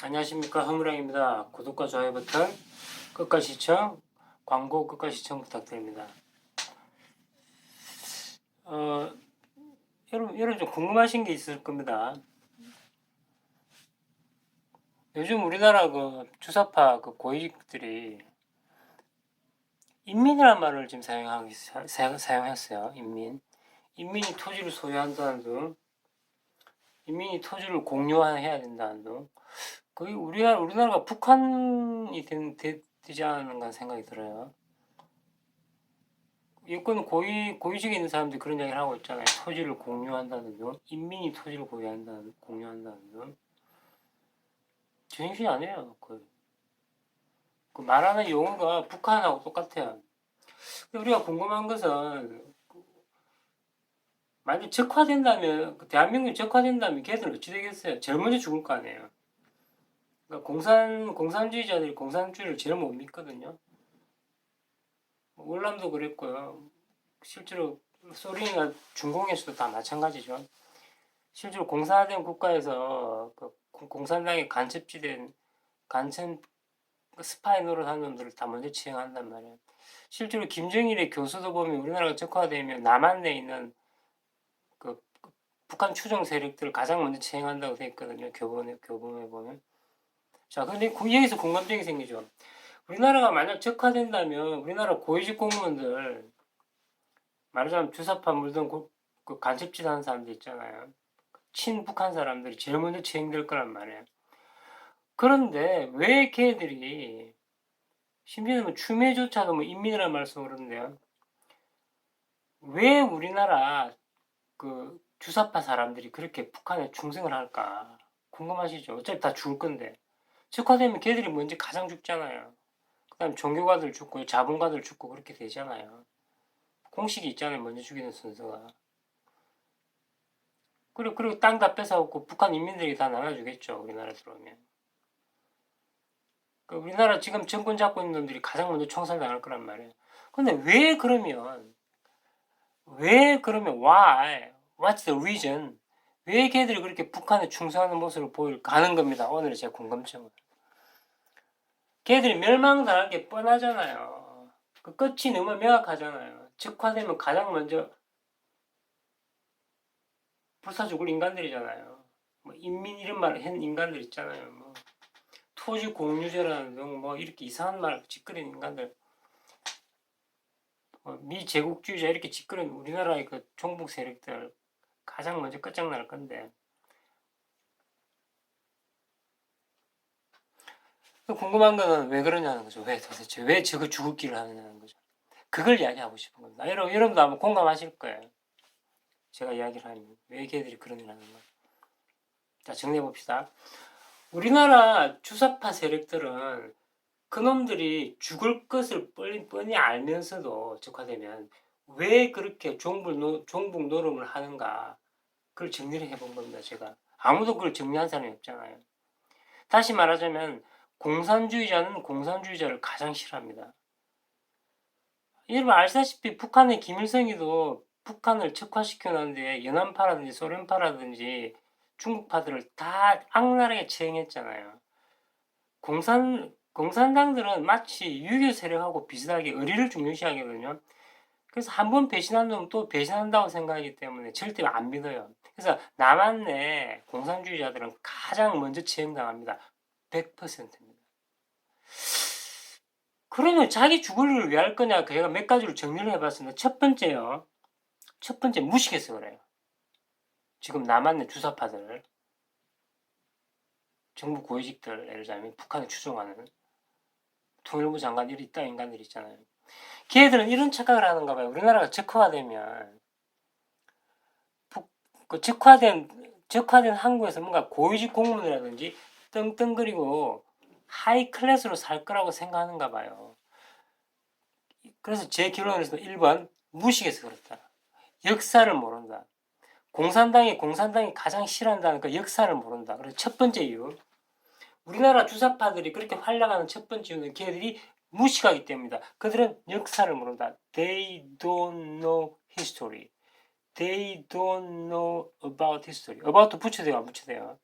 안녕하십니까, 허무랑입니다. 구독과 좋아요 버튼 끝까지 시청, 광고 끝까지 시청 부탁드립니다. 어, 여러분 좀 궁금하신 게 있을 겁니다. 요즘 우리나라 그 주사파 그 고위직들이 인민이라는 말을 지금 사용했어요. 인민이 토지를 소유한다는 등, 인민이 토지를 공유해야 된다는 등, 거의 우리나라가 북한이 되지 않는가 생각이 들어요. 여권 고위직에 있는 사람들이 그런 이야기를 하고 있잖아요. 토지를 공유한다는 등, 인민이 토지를 공유한다는 등. 제정신이 아니에요. 그 말하는 용어가 북한하고 똑같아요. 우리가 궁금한 것은, 만약 적화된다면, 대한민국이 적화된다면 걔들 어찌 되겠어요? 제일 먼저 죽을 거 아니에요. 그러니까 공산주의자들이 공산주의를 제일 못 믿거든요. 월남도 그랬고요. 실제로 소련이나 중공에서도 다 마찬가지죠. 실제로 공산화된 국가에서 그 공산당이 간첩지된 간첩 스파이 노릇하는 놈들을 다 먼저 처형한단 말이에요. 실제로 김정일의 교수도 보면 우리나라가 적화되면 남한에 있는 그 북한 추종 세력들을 가장 먼저 처형한다고 되어 있거든요. 교본에 보면. 자, 근데 여기서 공감점이 생기죠. 우리나라가 만약 적화된다면 우리나라 고위직 공무원들 말하자면 주사파 물든 그 간첩짓 하는 사람들 있잖아요. 친북한 사람들이 제일 먼저 처형될 거란 말이에요. 그런데 왜 걔들이 심지어는 뭐 추미애조차도 뭐 인민이라는 말씀 그러는데요. 왜 우리나라 그 주사파 사람들이 그렇게 북한에 충성을 할까 궁금하시죠? 어차피 다 죽을 건데 적화되면 걔들이 먼저 가장 죽잖아요. 그다음 종교가들 죽고 자본가들 죽고 그렇게 되잖아요. 공식이 있잖아요. 먼저 죽이는 순서가. 그리고 땅 다 뺏어갖고 북한 인민들이 다 나눠주겠죠. 우리나라 들어오면. 우리나라 지금 정권 잡고 있는 놈들이 가장 먼저 총살 당할 거란 말이에요. 근데 왜 그러면 why? What's the reason? 왜 걔들이 그렇게 북한에 충성하는 모습을 보일까 하는 겁니다. 오늘의 제 궁금증은. 걔들이 멸망당할 게 뻔하잖아요. 그 끝이 너무 명확하잖아요. 적화되면 가장 먼저 불사 죽을 인간들이잖아요. 뭐 인민 이런 말을 한 인간들 있잖아요. 뭐 토지 공유제라는 등 뭐 이렇게 이상한 말 짓거리는 인간들. 미제국주의자 이렇게 짓거리는 우리나라의 그 종북 세력들 가장 먼저 끝장날 건데 궁금한 거는 왜 그러냐는 거죠. 왜 도대체 왜 저거 죽을 길을 하느냐는 거죠. 그걸 이야기하고 싶은 겁니다. 여러분도 아마 공감하실 거예요. 제가 이야기를 하면 왜 걔들이 그런 일 하는 거. 자, 정리해 봅시다. 우리나라 주사파 세력들은 그놈들이 죽을 것을 뻔히 알면서도 적화되면 왜 그렇게 종북 노름을 하는가 그걸 정리를 해본 겁니다. 제가 아무도 그걸 정리한 사람이 없잖아요. 다시 말하자면 공산주의자는 공산주의자를 가장 싫어합니다. 여러분 알다시피 북한의 김일성이도 북한을 적화시켜놨는데 연안파라든지 소련파라든지 중국파들을 다 악랄하게 처형했잖아요. 공산당들은 마치 유교 세력하고 비슷하게 의리를 중요시하거든요. 그래서 한 번 배신한 놈 또 배신한다고 생각하기 때문에 절대 안 믿어요. 그래서 남한 내 공산주의자들은 가장 먼저 처형당합니다. 100%입니다. 그러면 자기 죽을 일을 왜 할 거냐? 제가 몇 가지로 정리를 해봤습니다. 첫 번째요. 첫 번째 무식해서 그래요. 지금 남한 내 주사파들, 정부 고위직들, 예를 들자면 북한을 추종하는 통일부 장관 이따 인간들 있잖아요. 걔들은 이런 착각을 하는가 봐요. 우리나라가 적화되면 그 적화된 한국에서 뭔가 고위직 공무원이라든지 떵떵거리고 하이 클래스로 살 거라고 생각하는가 봐요. 그래서 제 결론은 1번 무식해서 그렇다. 역사를 모른다. 공산당이 가장 싫어한다는 그 역사를 모른다. 그래서 첫 번째 이유. 우리나라 주사파들이 그렇게 활약하는 첫 번째 이유는 걔들이 무식하기 때문이다. 그들은 역사를 모른다. They don't know history. They don't know about history. about도 붙여야 돼요, 안 붙여야 돼요?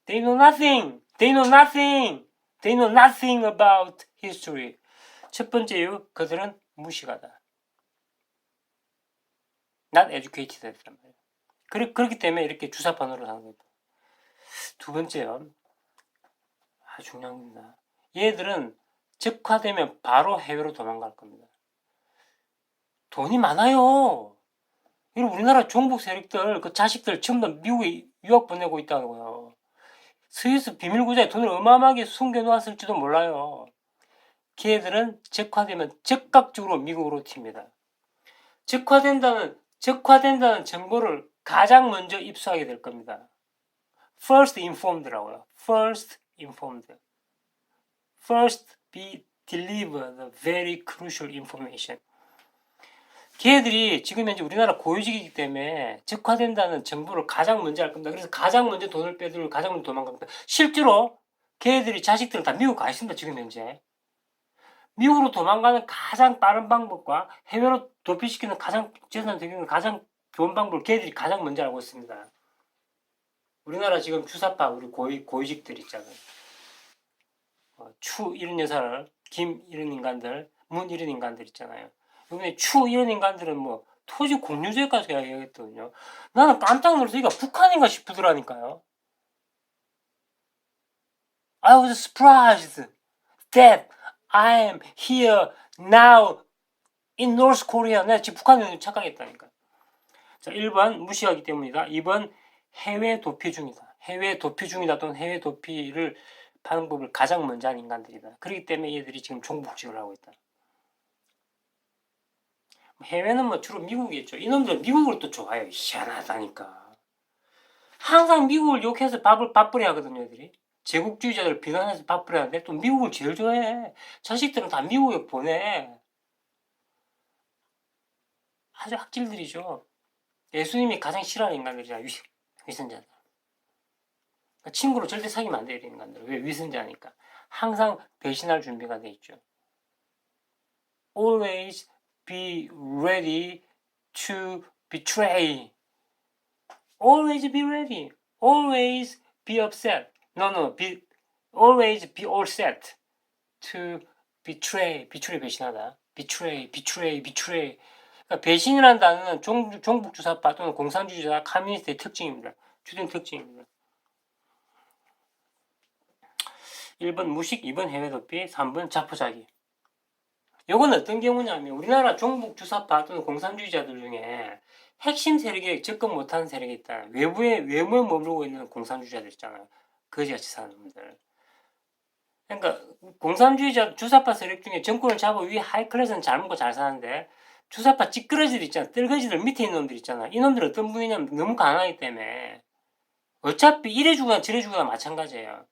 They know nothing. They know nothing. They know nothing about history. 첫 번째 이유, 그들은 무식하다. Not educated 했단 말이에요. 그렇기 때문에 이렇게 주사파노를 하는 겁니다. 두 번째요. 중요한 겁니다. 얘들은 적화되면 바로 해외로 도망갈 겁니다. 돈이 많아요. 우리나라 종북 세력들, 그 자식들 전부 다 미국에 유학 보내고 있다고요. 스위스 비밀구자에 돈을 어마어마하게 숨겨놓았을지도 몰라요. 걔들은 적화되면 즉각적으로 미국으로 튑니다. 적화된다는 정보를 가장 먼저 입수하게 될 겁니다. First informed라고요. First informed. First be deliver the very crucial information. 걔들이 지금 현재 우리나라 고위직이기 때문에 적화된다는 정보를 가장 먼저 알 겁니다. 그래서 가장 먼저 돈을 빼들고 가장 먼저 도망갑니다. 실제로 걔들이 자식들은 다 미국 가 있습니다. 지금 현재. 미국으로 도망가는 가장 빠른 방법과 해외로 도피시키는 가장 재산적인 가장 좋은 방법을 걔들이 가장 먼저 알고 있습니다. 우리나라 지금 주사파 우리 고위직들 있잖아요. 추 이런 여사를, 김 이런 인간들, 문 이런 인간들 있잖아요. 요번에 추 이런 인간들은 뭐 토지 공유제까지 이야기했거든요. 나는 깜짝 놀라서 이거 북한인가 싶더라니까요. I was surprised that I am here now in North Korea. 내가 지금 북한에 착각했다니까. 자, 1번 무시하기 때문이다. 2번 해외 도피 중이다. 해외 도피 중이다 또는 해외 도피를 방법을 가장 먼저 한 인간들이다. 그렇기 때문에 얘들이 지금 종북직을 하고 있다. 해외는 뭐 주로 미국이겠죠. 이놈들 미국을 또 좋아해요. 희한하다니까. 항상 미국을 욕해서 밥벌이 하거든요, 애들이. 제국주의자들 비난해서 밥벌이 하는데 또 미국을 제일 좋아해. 자식들은 다 미국에 보내. 아주 학질들이죠. 예수님이 가장 싫어하는 인간들이잖아. 위선자들. 그러니까 친구로 절대 사귀면 안 돼요, 이런 인간들. 왜? 위선자니까. 항상 배신할 준비가 돼 있죠. Always be ready to betray. Always be ready. Always be upset. No. Always be all set to betray. betray 배신하다. betray. 그러니까 배신이라는 단어는 종북주사파 또는 공산주의자, 커뮤니스트의 특징입니다. 주된 특징입니다. 1번 무식, 2번 해외도피, 3번 자포자기. 이건 어떤 경우냐면 우리나라 종북주사파 또는 공산주의자들 중에 핵심 세력에 접근 못하는 세력이 있다. 외부에 머무르고 있는 공산주의자들 있잖아요. 거지같이 사는 놈들. 그러니까 공산주의자 주사파 세력 중에 정권을 잡아 위 하이클래스는 잘 먹고 잘 사는데 주사파 찌끄러지들 있잖아. 뜰거지들 밑에 있는 놈들 있잖아. 이 놈들 어떤 분이냐면 너무 가난하기 때문에 어차피 이래 주거나 저래 주거나 마찬가지예요.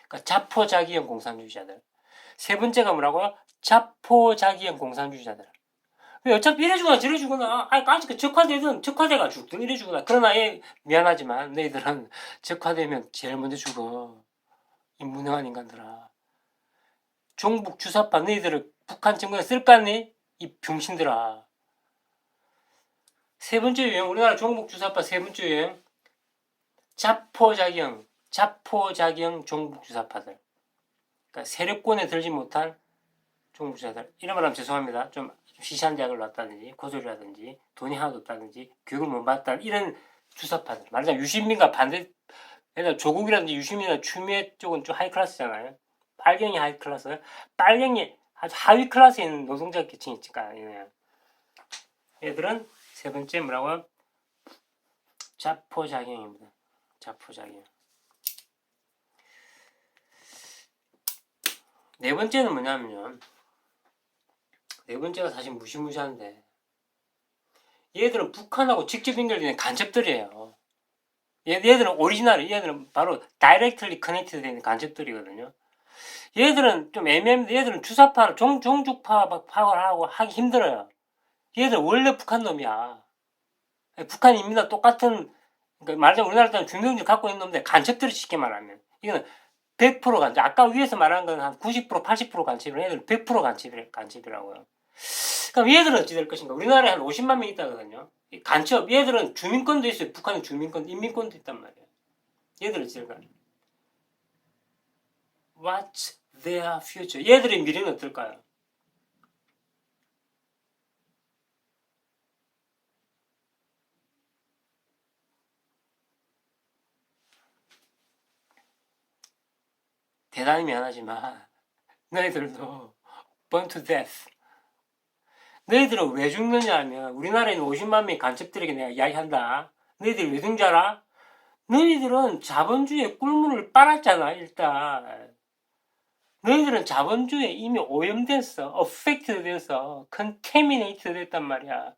그러니까 자포자기형 공산주의자들. 세 번째가 뭐라고요? 자포자기형 공산주의자들. 왜 어차피 이래 주거나 저래 주거나 아직 적화되든 적화돼가 죽든 이래 주거나. 그러나 미안하지만 너희들은 적화되면 제일 먼저 죽어. 이 무능한 인간들아. 종북 주사파 너희들을 북한 정권에 쓸까니? 이 병신들아. 세 번째 유형, 우리나라 종북 주사파 세 번째 유형, 자포자기형 종북 주사파들. 그러니까 세력권에 들지 못한 종북 주사파들. 이런 말 하면 죄송합니다. 좀 시시한 대학을 나왔다든지 고졸이라든지 돈이 하나도 없다든지 교육을 못 받았다는 이런 주사파들. 말하자면 유시민과 반대, 조국이라든지 유시민이나 추미애 쪽은 좀 하이클래스잖아요. 빨갱이 하이클래스. 빨갱이 아주 하위 클래스에 있는 노동자 계층이 있으니까 얘들은 세 번째 뭐라고요? 자포자기형입니다. 자포자기형. 네 번째는 뭐냐면요. 네 번째가 사실 무시무시한데 얘들은 북한하고 직접 연결되는 간첩들이에요. 얘들은 오리지널, 얘들은 바로 다이렉트리 커넥티드 되는 간첩들이거든요. 얘들은 좀 애매한데 얘들은 주사파, 종족파 파악을 하기 힘들어요. 얘들 원래 북한 놈이야. 북한인민과 똑같은, 그러니까 말하자면 우리나라 때는 중명직 갖고 있는 놈인데 간첩들이 쉽게 말하면. 이거는 100% 간첩. 아까 위에서 말한 건 한 90%, 80% 간첩이라 얘들은 100% 간첩이라고요. 그럼 얘들은 어찌 될 것인가? 우리나라에 한 50만 명 있다거든요. 간첩, 얘들은 주민권도 있어요. 북한은 주민권, 인민권도 있단 말이에요. 얘들은 어찌 될까? What's their future? 얘들의 미래는 어떨까요? 대단히 미안하지만 너희들도 burn to death. 너희들은 왜 죽느냐 하면 우리나라에 있는 50만 명의 간첩들에게 내가 이야기한다. 너희들이 왜 죽는지 알아? 너희들은 자본주의의 꿀물을 빨았잖아 일단. 너희들은 자본주의에 이미 오염됐어. affected 됐어. contaminated 됐단 말이야.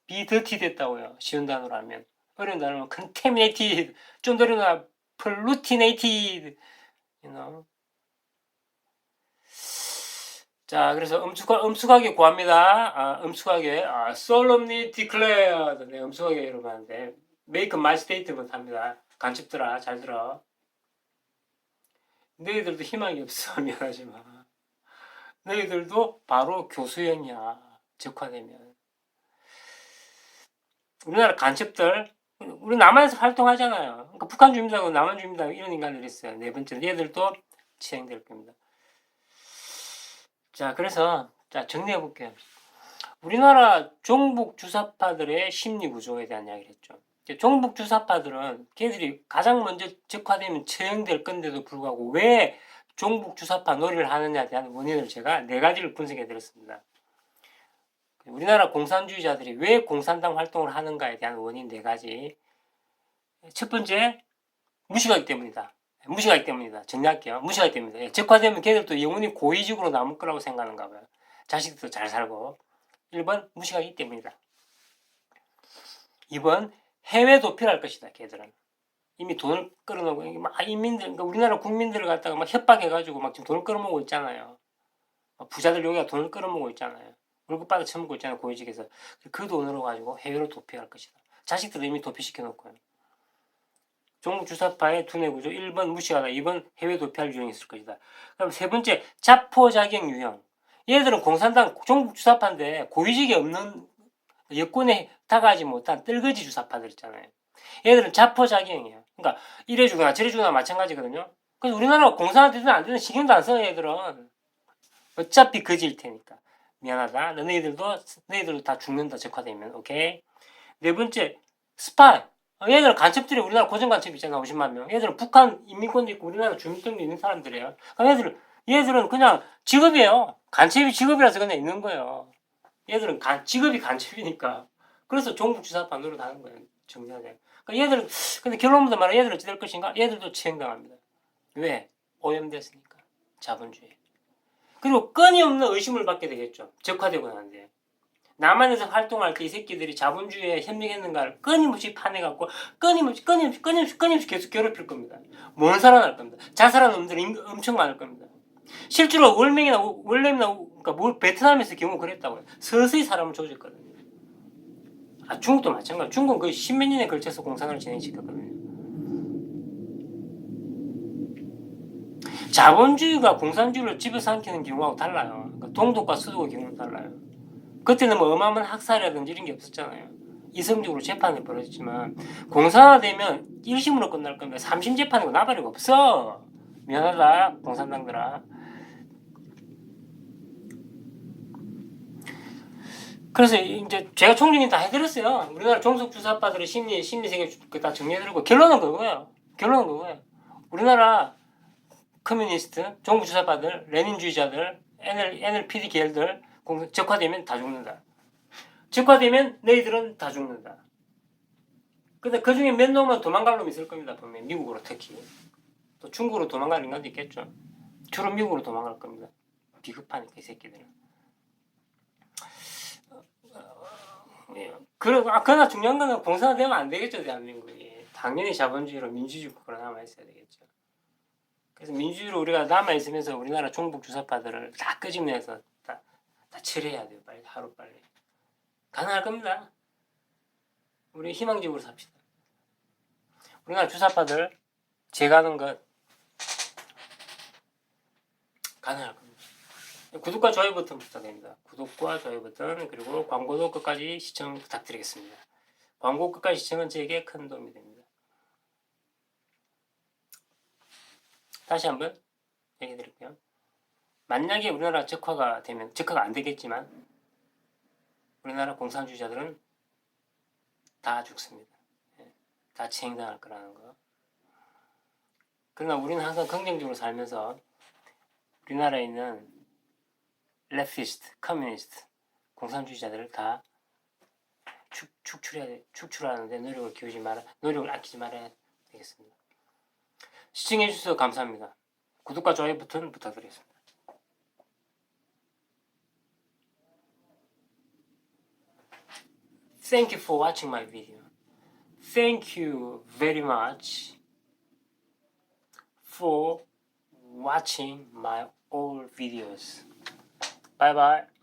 be dirty 됐다고요. 쉬운 단어로 하면. 어려운 단어로 하면 contaminated. 좀 더 어려운 pollutinated. You know? 자, 그래서 엄숙하게 구합니다. 엄숙하게. solemnly declared. 네, 엄숙하게 여러분 하는데. make my statement 합니다. 간첩들아, 잘 들어. 너희들도 희망이 없어. 미안하지만. 너희들도 바로 교수형이야. 적화되면. 우리나라 간첩들, 우리 남한에서 활동하잖아요. 그러니까 북한 주민들하고 남한 주민들하고 이런 인간들이 있어요. 네 번째로 얘들도 치행될 겁니다. 자, 그래서 자 정리해 볼게요. 우리나라 종북 주사파들의 심리 구조에 대한 이야기를 했죠. 종북 주사파들은 걔들이 가장 먼저 적화되면 처형될 건데도 불구하고 왜 종북 주사파 놀이를 하느냐에 대한 원인을 제가 4가지를 분석해 드렸습니다. 우리나라 공산주의자들이 왜 공산당 활동을 하는가에 대한 원인 4가지. 첫 번째, 무시가기 때문이다. 무시가기 때문이다. 정리할게요. 무시가기 때문이다. 적화되면 걔들도 영원히 고위직으로 남을 거라고 생각하는가 봐요. 자식들도 잘 살고. 1번, 무시가기 때문이다. 2번, 해외 도피를 할 것이다. 걔들은. 이미 돈을 끌어놓고, 인민들, 그러니까 우리나라 국민들을 갖다가 막 협박해가지고 막 지금 돈을 끌어모으고 있잖아요. 부자들 여기가 돈을 끌어모으고 있잖아요. 월급 받아 처먹고 있잖아요. 고위직에서. 그 돈으로 가지고 해외로 도피할 것이다. 자식들도 이미 도피시켜 놓고요. 종북 주사파의 두뇌 구조 1번 무시하다. 2번 해외 도피할 유형이 있을 것이다. 그럼 세 번째 자포자경 유형. 얘들은 공산당 종북 주사파인데 고위직이 없는 여권에 다가가지 못한 뜰거지 주사파들 있잖아요. 얘들은 자포자경이에요. 그러니까 이래 주거나 저래 주거나 마찬가지거든요. 그래서 우리나라 공산화 되든 안 되든 신경도 안 써. 얘들은 어차피 거지일 테니까. 미안하다. 너희들도 다 죽는다. 적화되면. 오케이. 네 번째 스파이. 얘들은 간첩들이 우리나라 고정 간첩 있잖아. 50만 명. 얘들은 북한 인민권도 있고 우리나라 주민등도 있는 사람들이에요. 그러니까 얘들은 그냥 직업이에요. 간첩이 직업이라서 그냥 있는 거예요. 얘들은 직업이 간첩이니까. 그래서 종북주사파 노릇하는 거예요. 정리하자. 그러니까 얘들은 근데 결론부터 말하면 얘들은 어찌 될 것인가? 얘들도 치행당합니다. 왜? 오염됐으니까. 자본주의. 그리고 끊임없는 의심을 받게 되겠죠. 적화되고 나는데. 남한에서 활동할 때 이 새끼들이 자본주의에 협력했는가를 끊임없이 파내갖고 끊임없이 계속 괴롭힐 겁니다. 못 살아날 겁니다. 자살한 놈들이 엄청 많을 겁니다. 실제로 월남이나 그러니까 베트남에서 경우 그랬다고요. 서서히 사람을 조졌거든요. 중국도 마찬가지예요. 중국은 거의 10몇 년에 걸쳐서 공산을 진행시켰거든요. 자본주의가 공산주의를 집어삼키는 경우하고 달라요. 그러니까 동독과 서독의 경우는 달라요. 그때는 뭐 어마어마한 학살이라든지 이런 게 없었잖아요. 이성적으로 재판이 벌어졌지만 공산화되면 1심으로 끝날 겁니다. 3심 재판이고 나발이고 없어. 미안하다 공산당들아. 그래서 이제 제가 총정리 다 해드렸어요. 우리나라 종속주사파들의 심리세계 다 정리해드리고 결론은 그거예요. 우리나라 커뮤니스트, 종북주사파들, 레닌주의자들, NLPD 계열들 적화되면 다 죽는다. 적화되면 너희들은 다 죽는다. 근데 그 중에 몇 놈은 도망갈 놈이 있을 겁니다. 분명히 미국으로 특히. 또 중국으로 도망갈 인간도 있겠죠. 주로 미국으로 도망갈 겁니다. 비겁하니까 이 새끼들은. 그러나 중요한 건 공산화되면 안 되겠죠. 대한민국이. 당연히 자본주의로 민주주의 국가로 남아있어야 되겠죠. 그래서 민주주의로 우리가 남아있으면서 우리나라 종북 주사파들을 다 끄집내서 다 처리해야 돼요. 빨리 하루빨리. 가능할 겁니다. 우리 희망적으로 삽시다. 우리나라 주사파들 제거하는 것 가능할 겁니다. 구독과 좋아요 버튼 부탁드립니다. 구독과 좋아요 버튼 그리고 광고도 끝까지 시청 부탁드리겠습니다. 광고 끝까지 시청은 제게 큰 도움이 됩니다. 다시 한번 얘기 드릴게요. 만약에 우리나라 적화가 되면, 적화가 안 되겠지만 우리나라 공산주의자들은 다 죽습니다. 다 치행당할 거라는 거. 그러나 우리는 항상 긍정적으로 살면서 우리나라에 있는 레피스트, 커뮤니스트, 공산주의자들을 다 축출하는데 노력을 아끼지 말아야 되겠습니다. 시청해주셔서 감사합니다. 구독과 좋아요 버튼 부탁드리겠습니다. Thank you for watching my video. Thank you very much for watching my all videos. Bye bye.